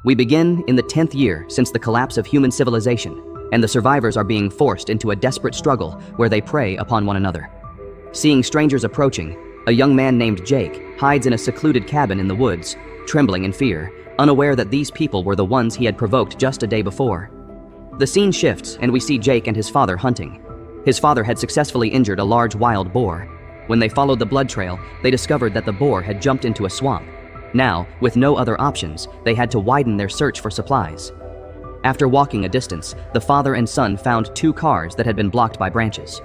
We begin in the 10th year since the collapse of human civilization, and the survivors are being forced into a desperate struggle where they prey upon one another. Seeing strangers approaching, a young man named Jake hides in a secluded cabin in the woods, trembling in fear, unaware that these people were the ones he had provoked just a day before. The scene shifts and we see Jake and his father hunting. His father had successfully injured a large wild boar. When they followed the blood trail, they discovered that the boar had jumped into a swamp. Now, with no other options, they had to widen their search for supplies. After walking a distance, the father and son found 2 cars that had been blocked by branches.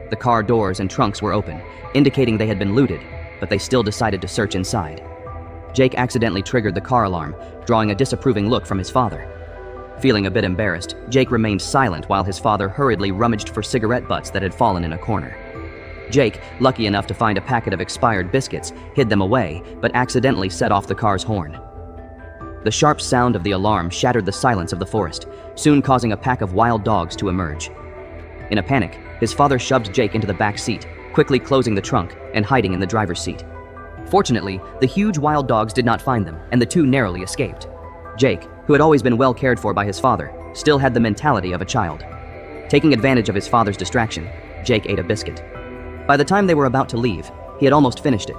The car doors and trunks were open, indicating they had been looted, but they still decided to search inside. Jake accidentally triggered the car alarm, drawing a disapproving look from his father. Feeling a bit embarrassed, Jake remained silent while his father hurriedly rummaged for cigarette butts that had fallen in a corner. Jake, lucky enough to find a packet of expired biscuits, hid them away, but accidentally set off the car's horn. The sharp sound of the alarm shattered the silence of the forest, soon causing a pack of wild dogs to emerge. In a panic, his father shoved Jake into the back seat, quickly closing the trunk and hiding in the driver's seat. Fortunately, the huge wild dogs did not find them, and the 2 narrowly escaped. Jake, who had always been well cared for by his father, still had the mentality of a child. Taking advantage of his father's distraction, Jake ate a biscuit. By the time they were about to leave, he had almost finished it.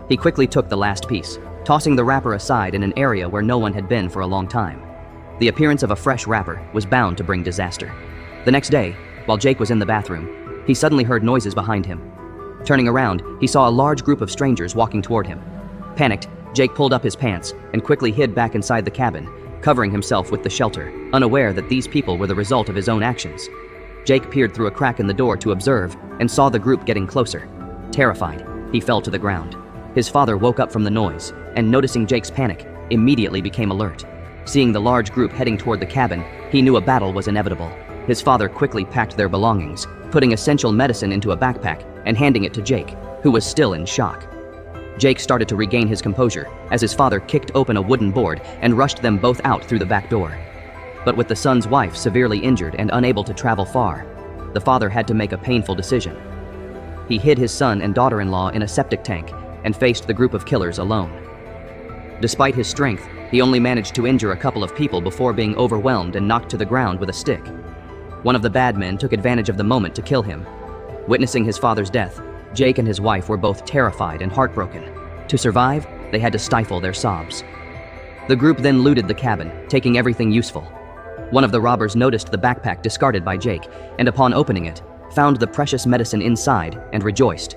He quickly took the last piece, tossing the wrapper aside in an area where no one had been for a long time. The appearance of a fresh wrapper was bound to bring disaster. The next day, while Jake was in the bathroom, he suddenly heard noises behind him. Turning around, he saw a large group of strangers walking toward him. Panicked, Jake pulled up his pants and quickly hid back inside the cabin, covering himself with the shelter, unaware that these people were the result of his own actions. Jake peered through a crack in the door to observe and saw the group getting closer. Terrified, he fell to the ground. His father woke up from the noise and, noticing Jake's panic, immediately became alert. Seeing the large group heading toward the cabin, he knew a battle was inevitable. His father quickly packed their belongings, putting essential medicine into a backpack and handing it to Jake, who was still in shock. Jake started to regain his composure as his father kicked open a wooden board and rushed them both out through the back door. But with the son's wife severely injured and unable to travel far, the father had to make a painful decision. He hid his son and daughter-in-law in a septic tank and faced the group of killers alone. Despite his strength, he only managed to injure a couple of people before being overwhelmed and knocked to the ground with a stick. One of the bad men took advantage of the moment to kill him. Witnessing his father's death, Jake and his wife were both terrified and heartbroken. To survive, they had to stifle their sobs. The group then looted the cabin, taking everything useful. One of the robbers noticed the backpack discarded by Jake, and upon opening it, found the precious medicine inside and rejoiced.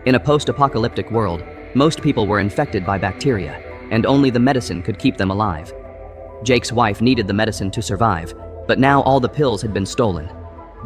In a post-apocalyptic world, most people were infected by bacteria, and only the medicine could keep them alive. Jake's wife needed the medicine to survive, but now all the pills had been stolen.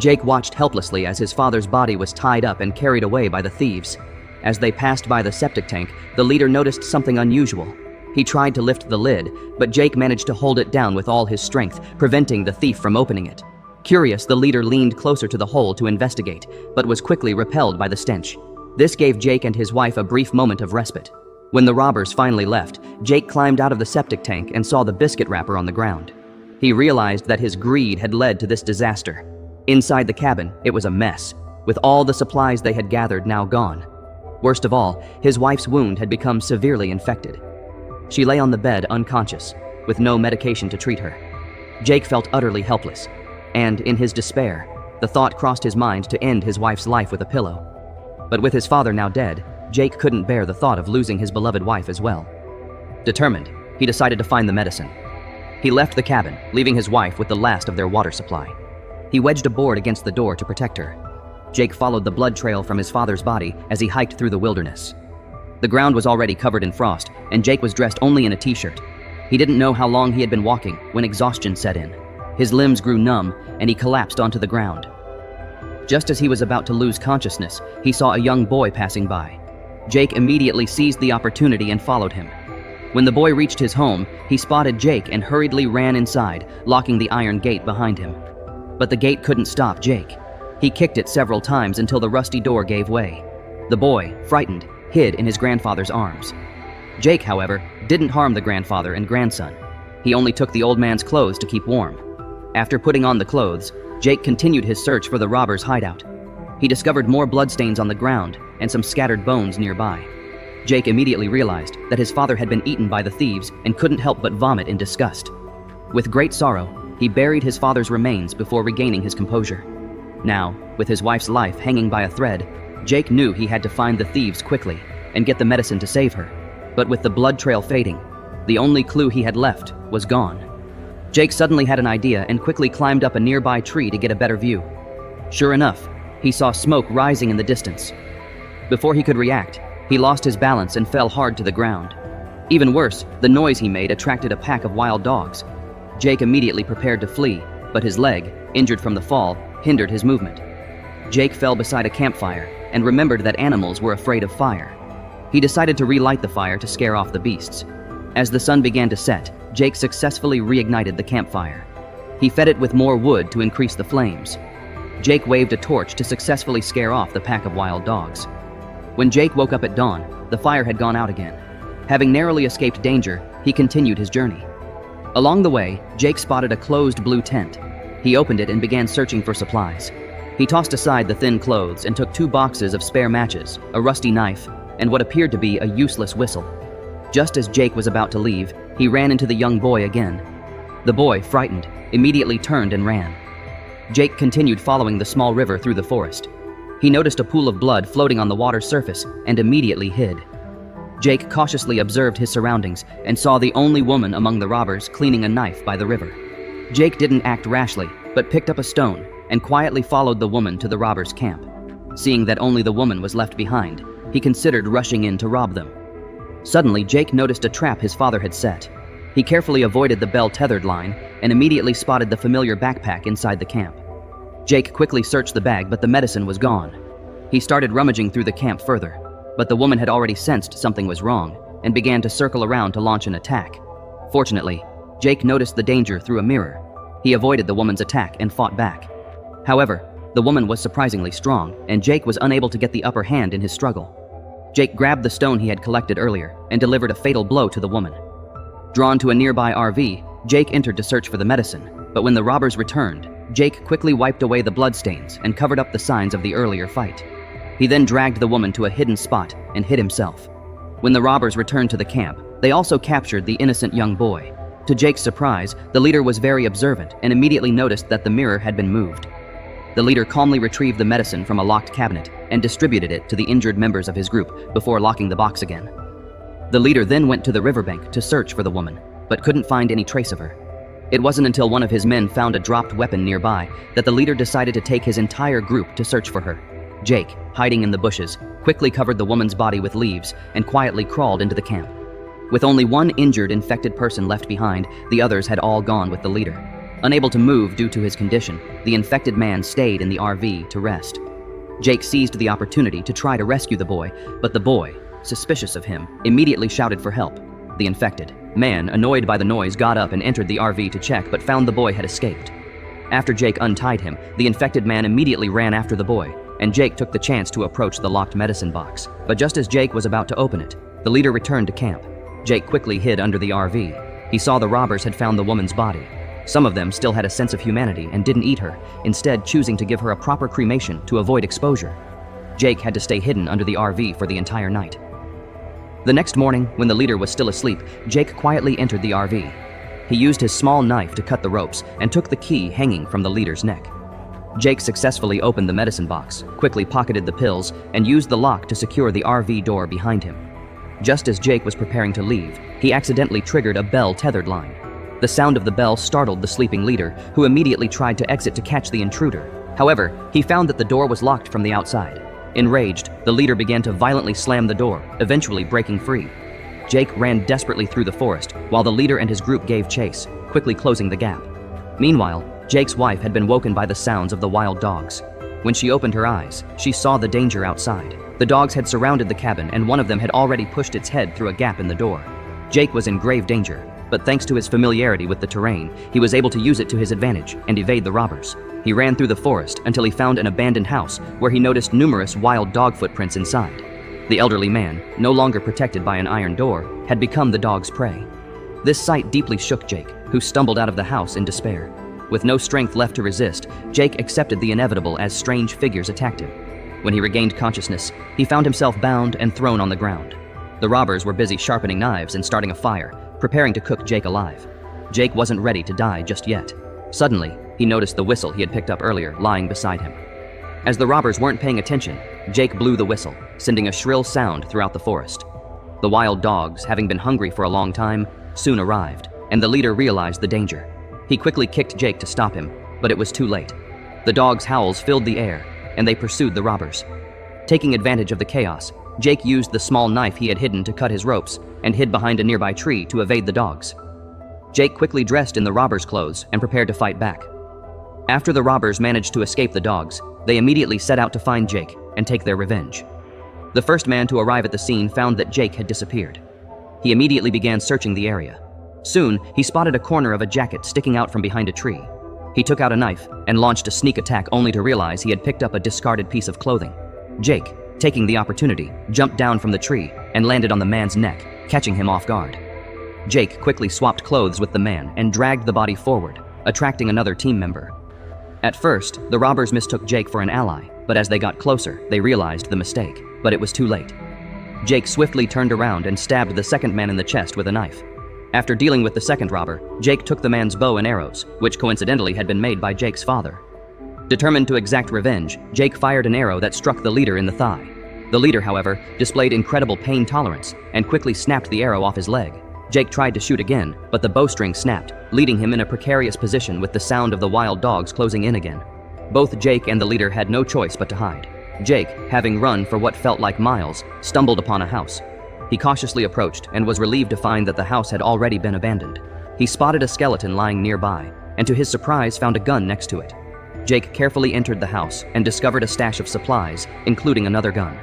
Jake watched helplessly as his father's body was tied up and carried away by the thieves. As they passed by the septic tank, the leader noticed something unusual. He tried to lift the lid, but Jake managed to hold it down with all his strength, preventing the thief from opening it. Curious, the leader leaned closer to the hole to investigate, but was quickly repelled by the stench. This gave Jake and his wife a brief moment of respite. When the robbers finally left, Jake climbed out of the septic tank and saw the biscuit wrapper on the ground. He realized that his greed had led to this disaster. Inside the cabin, it was a mess, with all the supplies they had gathered now gone. Worst of all, his wife's wound had become severely infected. She lay on the bed unconscious, with no medication to treat her. Jake felt utterly helpless, and in his despair, the thought crossed his mind to end his wife's life with a pillow. But with his father now dead, Jake couldn't bear the thought of losing his beloved wife as well. Determined, he decided to find the medicine. He left the cabin, leaving his wife with the last of their water supply. He wedged a board against the door to protect her. Jake followed the blood trail from his father's body as he hiked through the wilderness. The ground was already covered in frost, and Jake was dressed only in a t-shirt. He didn't know how long he had been walking when exhaustion set in. His limbs grew numb, and he collapsed onto the ground. Just as he was about to lose consciousness, he saw a young boy passing by. Jake immediately seized the opportunity and followed him. When the boy reached his home, he spotted Jake and hurriedly ran inside, locking the iron gate behind him. But the gate couldn't stop Jake. He kicked it several times until the rusty door gave way. The boy, frightened, hid in his grandfather's arms. Jake, however, didn't harm the grandfather and grandson. He only took the old man's clothes to keep warm. After putting on the clothes, Jake continued his search for the robber's hideout. He discovered more bloodstains on the ground and some scattered bones nearby. Jake immediately realized that his father had been eaten by the thieves and couldn't help but vomit in disgust. With great sorrow, he buried his father's remains before regaining his composure. Now, with his wife's life hanging by a thread, Jake knew he had to find the thieves quickly and get the medicine to save her. But with the blood trail fading, the only clue he had left was gone. Jake suddenly had an idea and quickly climbed up a nearby tree to get a better view. Sure enough, he saw smoke rising in the distance. Before he could react, he lost his balance and fell hard to the ground. Even worse, the noise he made attracted a pack of wild dogs. Jake immediately prepared to flee, but his leg, injured from the fall, hindered his movement. Jake fell beside a campfire and remembered that animals were afraid of fire. He decided to relight the fire to scare off the beasts. As the sun began to set, Jake successfully reignited the campfire. He fed it with more wood to increase the flames. Jake waved a torch to successfully scare off the pack of wild dogs. When Jake woke up at dawn, the fire had gone out again. Having narrowly escaped danger, he continued his journey. Along the way, Jake spotted a closed blue tent. He opened it and began searching for supplies. He tossed aside the thin clothes and took 2 boxes of spare matches, a rusty knife, and what appeared to be a useless whistle. Just as Jake was about to leave, he ran into the young boy again. The boy, frightened, immediately turned and ran. Jake continued following the small river through the forest. He noticed a pool of blood floating on the water's surface and immediately hid. Jake cautiously observed his surroundings and saw the only woman among the robbers cleaning a knife by the river. Jake didn't act rashly, but picked up a stone and quietly followed the woman to the robbers' camp. Seeing that only the woman was left behind, he considered rushing in to rob them. Suddenly, Jake noticed a trap his father had set. He carefully avoided the bell-tethered line and immediately spotted the familiar backpack inside the camp. Jake quickly searched the bag, but the medicine was gone. He started rummaging through the camp further, but the woman had already sensed something was wrong and began to circle around to launch an attack. Fortunately, Jake noticed the danger through a mirror. He avoided the woman's attack and fought back. However, the woman was surprisingly strong, and Jake was unable to get the upper hand in his struggle. Jake grabbed the stone he had collected earlier and delivered a fatal blow to the woman. Drawn to a nearby RV, Jake entered to search for the medicine, but when the robbers returned, Jake quickly wiped away the bloodstains and covered up the signs of the earlier fight. He then dragged the woman to a hidden spot and hid himself. When the robbers returned to the camp, they also captured the innocent young boy. To Jake's surprise, the leader was very observant and immediately noticed that the mirror had been moved. The leader calmly retrieved the medicine from a locked cabinet and distributed it to the injured members of his group before locking the box again. The leader then went to the riverbank to search for the woman, but couldn't find any trace of her. It wasn't until one of his men found a dropped weapon nearby that the leader decided to take his entire group to search for her. Jake, hiding in the bushes, quickly covered the woman's body with leaves and quietly crawled into the camp. With only one injured, infected person left behind, the others had all gone with the leader. Unable to move due to his condition, the infected man stayed in the RV to rest. Jake seized the opportunity to try to rescue the boy, but the boy, suspicious of him, immediately shouted for help. The infected man, annoyed by the noise, got up and entered the RV to check, but found the boy had escaped. After Jake untied him, the infected man immediately ran after the boy, and Jake took the chance to approach the locked medicine box. But just as Jake was about to open it, the leader returned to camp. Jake quickly hid under the RV. He saw the robbers had found the woman's body. Some of them still had a sense of humanity and didn't eat her, instead choosing to give her a proper cremation to avoid exposure. Jake had to stay hidden under the RV for the entire night. The next morning, when the leader was still asleep, Jake quietly entered the RV. He used his small knife to cut the ropes and took the key hanging from the leader's neck. Jake successfully opened the medicine box, quickly pocketed the pills, and used the lock to secure the RV door behind him. Just as Jake was preparing to leave, he accidentally triggered a bell-tethered line. The sound of the bell startled the sleeping leader, who immediately tried to exit to catch the intruder. However, he found that the door was locked from the outside. Enraged, the leader began to violently slam the door, eventually breaking free. Jake ran desperately through the forest, while the leader and his group gave chase, quickly closing the gap. Meanwhile, Jake's wife had been woken by the sounds of the wild dogs. When she opened her eyes, she saw the danger outside. The dogs had surrounded the cabin, and one of them had already pushed its head through a gap in the door. Jake was in grave danger, but thanks to his familiarity with the terrain, he was able to use it to his advantage and evade the robbers. He ran through the forest until he found an abandoned house where he noticed numerous wild dog footprints inside. The elderly man, no longer protected by an iron door, had become the dog's prey. This sight deeply shook Jake, who stumbled out of the house in despair. With no strength left to resist, Jake accepted the inevitable as strange figures attacked him. When he regained consciousness, he found himself bound and thrown on the ground. The robbers were busy sharpening knives and starting a fire, preparing to cook Jake alive. Jake wasn't ready to die just yet. Suddenly, he noticed the whistle he had picked up earlier lying beside him. As the robbers weren't paying attention, Jake blew the whistle, sending a shrill sound throughout the forest. The wild dogs, having been hungry for a long time, soon arrived, and the leader realized the danger. He quickly kicked Jake to stop him, but it was too late. The dogs' howls filled the air, and they pursued the robbers. Taking advantage of the chaos, Jake used the small knife he had hidden to cut his ropes and hid behind a nearby tree to evade the dogs. Jake quickly dressed in the robbers' clothes and prepared to fight back. After the robbers managed to escape the dogs, they immediately set out to find Jake and take their revenge. The first man to arrive at the scene found that Jake had disappeared. He immediately began searching the area. Soon, he spotted a corner of a jacket sticking out from behind a tree. He took out a knife and launched a sneak attack only to realize he had picked up a discarded piece of clothing. Jake, taking the opportunity, jumped down from the tree and landed on the man's neck, catching him off guard. Jake quickly swapped clothes with the man and dragged the body forward, attracting another team member. At first, the robbers mistook Jake for an ally, but as they got closer, they realized the mistake, but it was too late. Jake swiftly turned around and stabbed the second man in the chest with a knife. After dealing with the second robber, Jake took the man's bow and arrows, which coincidentally had been made by Jake's father. Determined to exact revenge, Jake fired an arrow that struck the leader in the thigh. The leader, however, displayed incredible pain tolerance and quickly snapped the arrow off his leg. Jake tried to shoot again, but the bowstring snapped, leaving him in a precarious position with the sound of the wild dogs closing in again. Both Jake and the leader had no choice but to hide. Jake, having run for what felt like miles, stumbled upon a house. He cautiously approached and was relieved to find that the house had already been abandoned. He spotted a skeleton lying nearby, and to his surprise found a gun next to it. Jake carefully entered the house and discovered a stash of supplies, including another gun.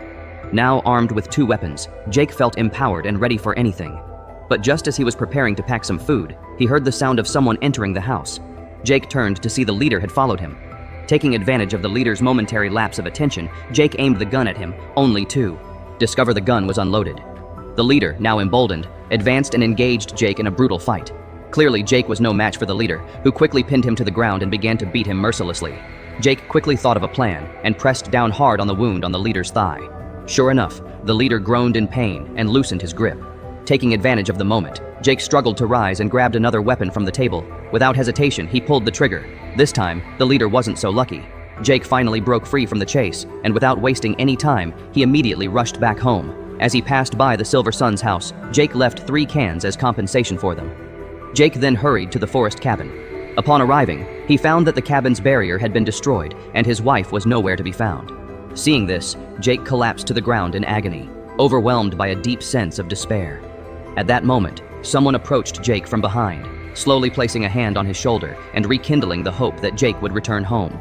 Now armed with 2 weapons, Jake felt empowered and ready for anything. But just as he was preparing to pack some food, he heard the sound of someone entering the house. Jake turned to see the leader had followed him. Taking advantage of the leader's momentary lapse of attention, Jake aimed the gun at him, only to discover the gun was unloaded. The leader, now emboldened, advanced and engaged Jake in a brutal fight. Clearly, Jake was no match for the leader, who quickly pinned him to the ground and began to beat him mercilessly. Jake quickly thought of a plan and pressed down hard on the wound on the leader's thigh. Sure enough, the leader groaned in pain and loosened his grip. Taking advantage of the moment, Jake struggled to rise and grabbed another weapon from the table. Without hesitation, he pulled the trigger. This time, the leader wasn't so lucky. Jake finally broke free from the chase, and without wasting any time, he immediately rushed back home. As he passed by the Silver Sun's house, Jake left 3 cans as compensation for them. Jake then hurried to the forest cabin. Upon arriving, he found that the cabin's barrier had been destroyed, and his wife was nowhere to be found. Seeing this, Jake collapsed to the ground in agony, overwhelmed by a deep sense of despair. At that moment, someone approached Jake from behind, slowly placing a hand on his shoulder and rekindling the hope that Jake would return home.